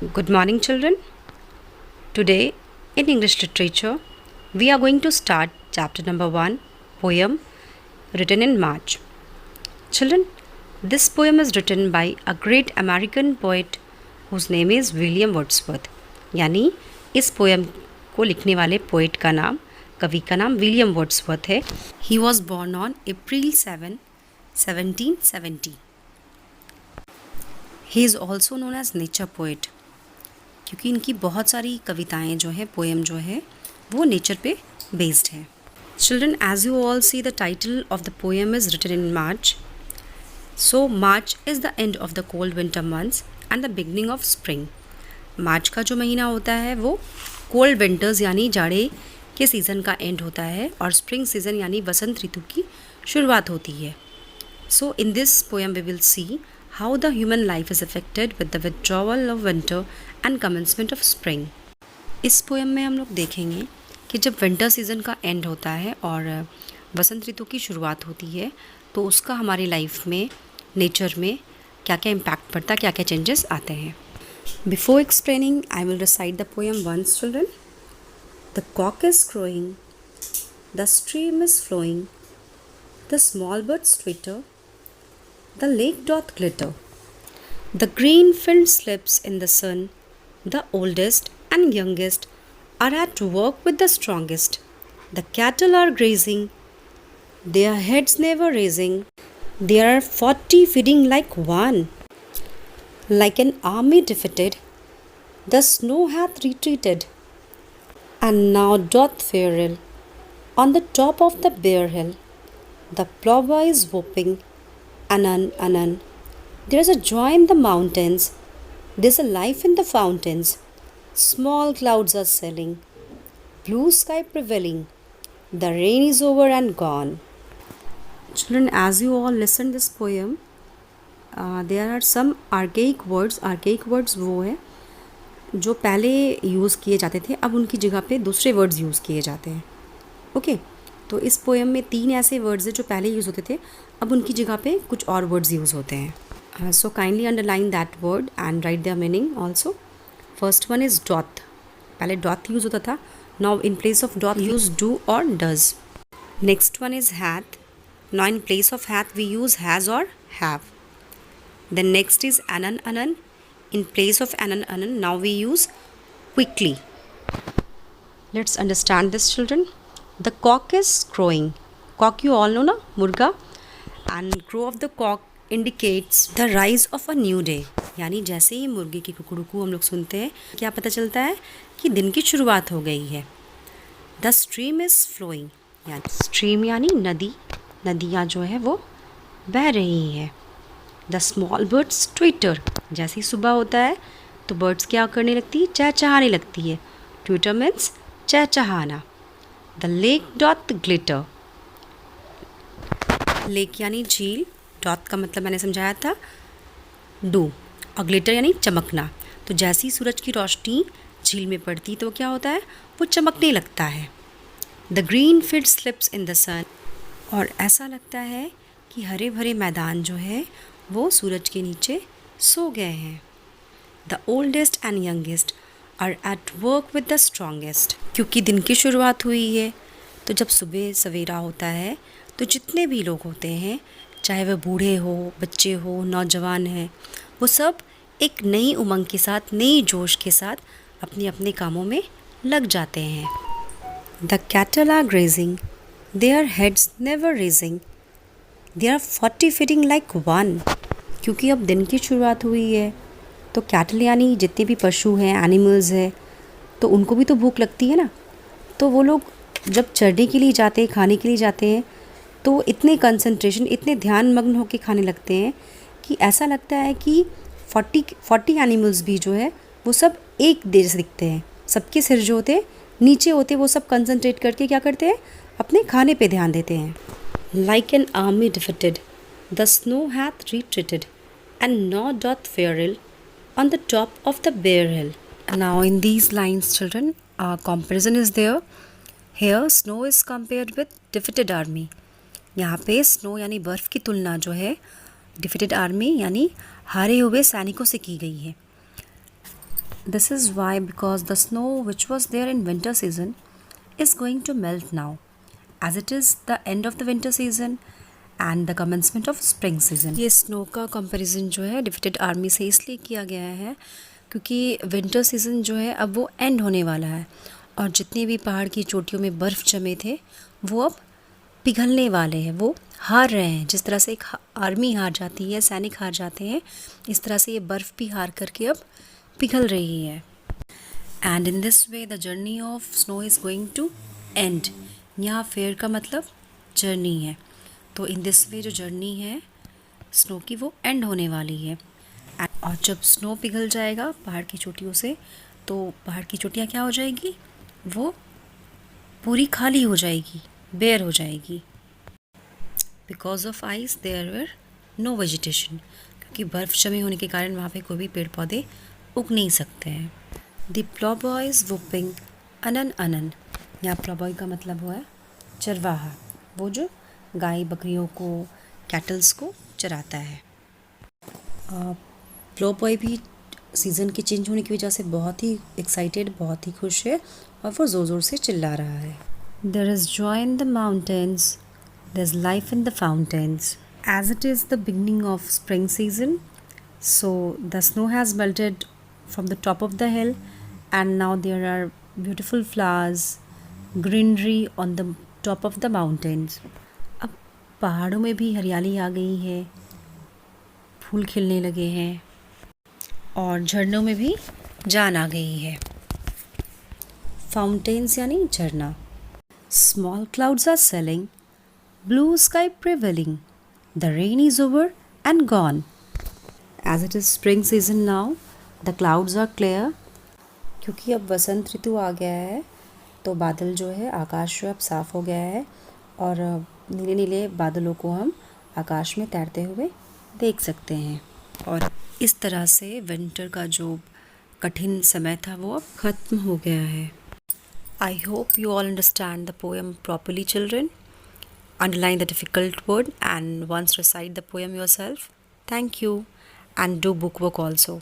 Good morning, children. Today, in English literature, we are going to start chapter number 1, poem written in March. Children, this poem is written by a great American poet whose name is William Wordsworth. यानी इस poem को लिखने वाले poet का नाम, कवि का नाम विलियम वर्ड्सवर्थ है. He was born on April 7, 1770. He is also known as nature poet. क्योंकि इनकी बहुत सारी कविताएं जो है, पोएम जो है, वो नेचर पे बेस्ड है. Children, as you all see the title of the poem is written in March. So March is the end of the cold winter months and the beginning of spring. मार्च का जो महीना होता है वो cold winters यानी जाड़े के सीज़न का एंड होता है और स्प्रिंग सीज़न यानी वसंत ऋतु की शुरुआत होती है. So in this poem we will see how the human life is affected with the withdrawal of winter and commencement of spring. इस पोएम में हम लोग देखेंगे कि जब विंटर सीज़न का एंड होता है और वसंत ऋतु की शुरुआत होती है तो उसका हमारी लाइफ में, नेचर में क्या क्या इम्पैक्ट पड़ता है, क्या क्या चेंजेस आते हैं. Before explaining I will recite the poem once. Children, the cock is crowing, the stream is flowing, the small birds twitter, the lake doth glitter, the green field slips in the sun, the oldest and youngest are at work with the strongest, the cattle are grazing, their heads never raising, there are 40 feeding like one, like an army defeated, the snow hath retreated, and now doth fair ill, on the top of the bare hill, the plover is whooping, anan, anan. There's a joy in the mountains, there's a life in the fountains. Small clouds are sailing, blue sky prevailing. The rain is over and gone. Children, as you all listen this poem, there are some archaic words. Archaic words वो है जो पहले use किए जाते थे, अब उनकी जगह पे दूसरे वर्ड्स यूज़ किए जाते हैं. ओके तो इस पोएम में 3 ऐसे वर्ड्स हैं जो पहले यूज़ होते थे, अब उनकी जगह पे कुछ और वर्ड्स यूज़ होते हैं. So kindly underline that word and write their meaning also. First one is doth. पहले डॉथ यूज़ होता था, now in place of doth use do और does. Next one is hath. Now in place of hath we use has और have. Then next is anon, anon. In place of anon, anon now we use quickly. Let's understand this children. The cock is crowing. Cock you all know ना, मुर्गा. And crow of the cock indicates the rise of a new day. यानी जैसे ही मुर्गे की कुकड़ुकू हम लोग सुनते हैं, क्या पता चलता है कि दिन की शुरुआत हो गई है. The stream is flowing. यानी स्ट्रीम यानी नदी, नदियाँ जो है वो बह रही हैं. The small birds twitter. जैसे ही सुबह होता है तो बर्ड्स क्या करने लगती है, चहचहाने लगती है. ट्विटर मीन्स चहचहाना. The lake doth glitter. Lake यानी झील, डॉथ का मतलब मैंने समझाया था डू, और ग्लिटर यानी चमकना. तो जैसी सूरज की रोशनी झील में पड़ती तो क्या होता है, वो चमकने लगता है. The green field sleeps in the sun. और ऐसा लगता है कि हरे भरे मैदान जो है वो सूरज के नीचे सो गए हैं. The oldest and youngest are at work with the strongest. क्योंकि दिन की शुरुआत हुई है तो जब सुबह सवेरा होता है तो जितने भी लोग होते हैं, चाहे वह बूढ़े हो, बच्चे हो, नौजवान हैं, वो सब एक नई उमंग के साथ, नई जोश के साथ अपने अपने कामों में लग जाते हैं. The cattle are grazing, their heads never raising, they are 40 feeding like one. क्योंकि अब दिन की शुरुआत हुई है तो कैटल यानी जितने भी पशु हैं, एनिमल्स हैं, तो उनको भी तो भूख लगती है ना. तो वो लोग जब चरने के लिए जाते हैं, खाने के लिए जाते हैं, तो इतने कंसंट्रेशन, इतने ध्यान मग्न होकर खाने लगते हैं कि ऐसा लगता है कि 40 एनिमल्स भी जो है वो सब एक देर से दिखते हैं. सबके सिर जो होते नीचे होते, वो सब कंसंट्रेट करके क्या करते हैं, अपने खाने पे ध्यान देते हैं. Like an army defeated, the snow hath retreated, and now doth fare ill, on the top of the bare hill. Now in these lines, children, comparison is there. Here snow is compared with defeated army. यहाँ पे snow यानी बर्फ़ की तुलना जो है defeated army यानी हारे हुए सैनिकों से की गई है. This is why, because the snow which was there in winter season is going to melt now, as it is the end of the winter season and the commencement of spring season. ये snow का comparison जो है defeated army से इसलिए किया गया है क्योंकि विंटर सीज़न जो है अब वो एंड होने वाला है और जितने भी पहाड़ की चोटियों में बर्फ़ जमे थे वो अब पिघलने वाले हैं, वो हार रहे हैं। जिस तरह से एक आर्मी हार जाती है, सैनिक हार जाते हैं, इस तरह से ये बर्फ़ भी हार करके अब पिघल रही है। And in this way the journey of snow is going to end. यहाँ फेयर का मतलब जर्नी है, तो इन दिस वे जो जर्नी है स्नो की वो एंड होने वाली है। और जब स्नो पिघल जाएगा पहाड़ की चोटियों से तो पहाड़ की चोटियाँ क्या हो जाएगी, वो पूरी खाली हो जाएगी, बेयर हो जाएगी। Because of ice there were no vegetation, क्योंकि बर्फ़ जमी होने के कारण वहाँ पे कोई भी पेड़ पौधे उग नहीं सकते हैं। The ploughboy is whooping anon anon. यहाँ प्लॉबॉय का मतलब हुआ है चरवाहा, वो जो गाय बकरियों को, कैटल्स को चराता है। प्लॉबॉय भी सीज़न के चेंज होने की वजह से बहुत ही एक्साइटेड, बहुत ही खुश है और वो ज़ोर ज़ोर से चिल्ला रहा है। There is joy in the mountains, there's life in the fountains. As it is the beginning of spring season, so the snow has melted from the top of the hill and now there are beautiful flowers, greenery on the top of the mountains. अब पहाड़ों में भी हरियाली आ गई है, फूल खिलने लगे हैं और झरनों में भी जान आ गई है। फाउंटेन्स यानी झरना। Small clouds are selling, blue sky prevailing, the rain is over and gone. As it is spring season now, the clouds are clear. क्योंकि अब वसंत ऋतु आ गया है तो बादल जो है, आकाश जो अब साफ़ हो गया है और नीले नीले बादलों को हम आकाश में तैरते हुए देख सकते हैं। और इस तरह से विंटर का जो कठिन समय था वो अब ख़त्म हो गया है। I hope you all understand the poem properly, children. Underline the difficult word and once recite the poem yourself. Thank you, and do bookwork also.